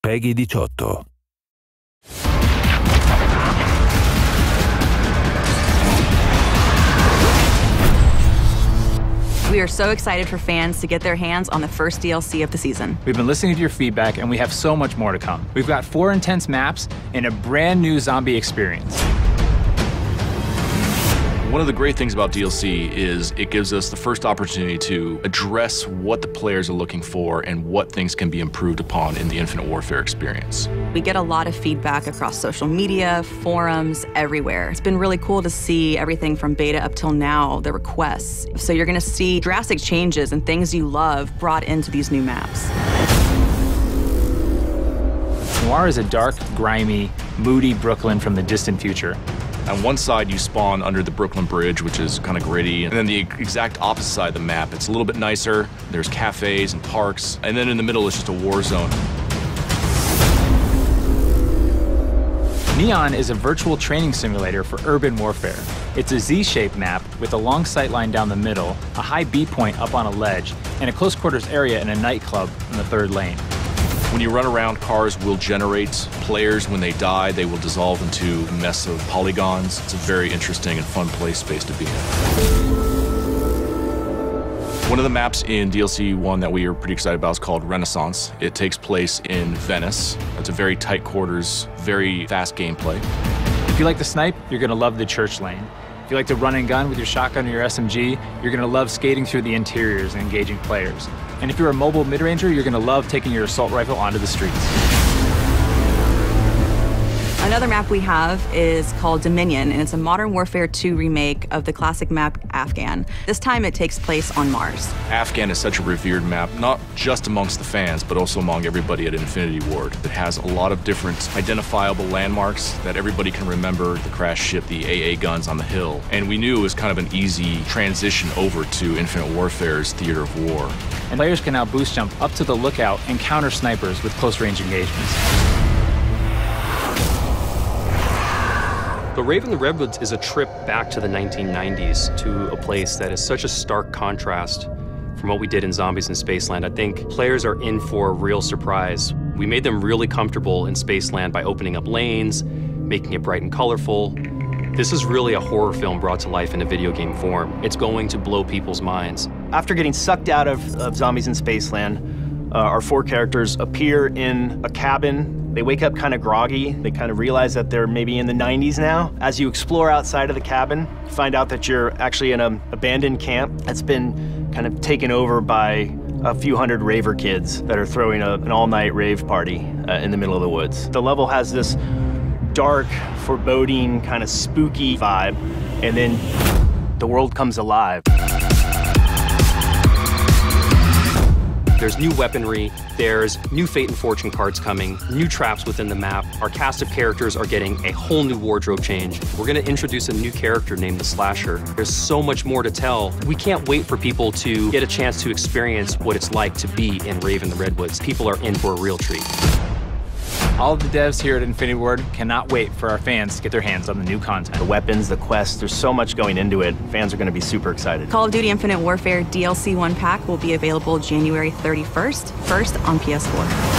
PEGI 18. We are so excited for fans to get their hands on the first DLC of the season. We've been listening to your feedback, and we have so much more to come. We've got 4 intense maps and a brand new zombie experience. One of the great things about DLC is it gives us the first opportunity to address what the players are looking for and what things can be improved upon in the Infinite Warfare experience. We get a lot of feedback across social media, forums, everywhere. It's been really cool to see everything from beta up till now, the requests. So you're gonna see drastic changes and things you love brought into these new maps. Noir is a dark, grimy, moody Brooklyn from the distant future. On one side, you spawn under the Brooklyn Bridge, which is kind of gritty. And then the exact opposite side of the map, it's a little bit nicer. There's cafes and parks. And then in the middle, it's just a war zone. Neon is a virtual training simulator for urban warfare. It's a Z-shaped map with a long sight line down the middle, a high B point up on a ledge, and a close quarters area in a nightclub in the 3rd lane. When you run around, cars will generate players. When they die, they will dissolve into a mess of polygons. It's a very interesting and fun play space to be in. One of the maps in DLC 1 that we are pretty excited about is called Renaissance. It takes place in Venice. It's a very tight quarters, very fast gameplay. If you like to snipe, you're gonna love the church lane. If you like to run and gun with your shotgun or your SMG, you're gonna love skating through the interiors and engaging players. And if you're a mobile mid-ranger, you're gonna love taking your assault rifle onto the streets. Another map we have is called Dominion, and it's a Modern Warfare 2 remake of the classic map Afghan. This time it takes place on Mars. Afghan is such a revered map, not just amongst the fans, but also among everybody at Infinity Ward. It has a lot of different identifiable landmarks that everybody can remember: the crash ship, the AA guns on the hill. And we knew it was kind of an easy transition over to Infinite Warfare's theater of war. And players can now boost jump up to the lookout and counter snipers with close-range engagements. The Raven the Redwoods is a trip back to the 1990s, to a place that is such a stark contrast from what we did in Zombies in Spaceland. I think players are in for a real surprise. We made them really comfortable in Spaceland by opening up lanes, making it bright and colorful. This is really a horror film brought to life in a video game form. It's going to blow people's minds. After getting sucked out of Zombies in Spaceland, our 4 characters appear in a cabin. They wake up kind of groggy. They kind of realize that they're maybe in the 90s now. As you explore outside of the cabin, you find out that you're actually in an abandoned camp that's been kind of taken over by a few hundred raver kids that are throwing an all-night rave party in the middle of the woods. The level has this dark, foreboding, kind of spooky vibe, and then the world comes alive. There's new weaponry, there's new Fate and Fortune cards coming, new traps within the map. Our cast of characters are getting a whole new wardrobe change. We're gonna introduce a new character named the Slasher. There's so much more to tell. We can't wait for people to get a chance to experience what it's like to be in Raven the Redwoods. People are in for a real treat. All of the devs here at Infinity Ward cannot wait for our fans to get their hands on the new content. The weapons, the quests, there's so much going into it. Fans are going to be super excited. Call of Duty Infinite Warfare DLC 1 pack will be available January 31st, first on PS4.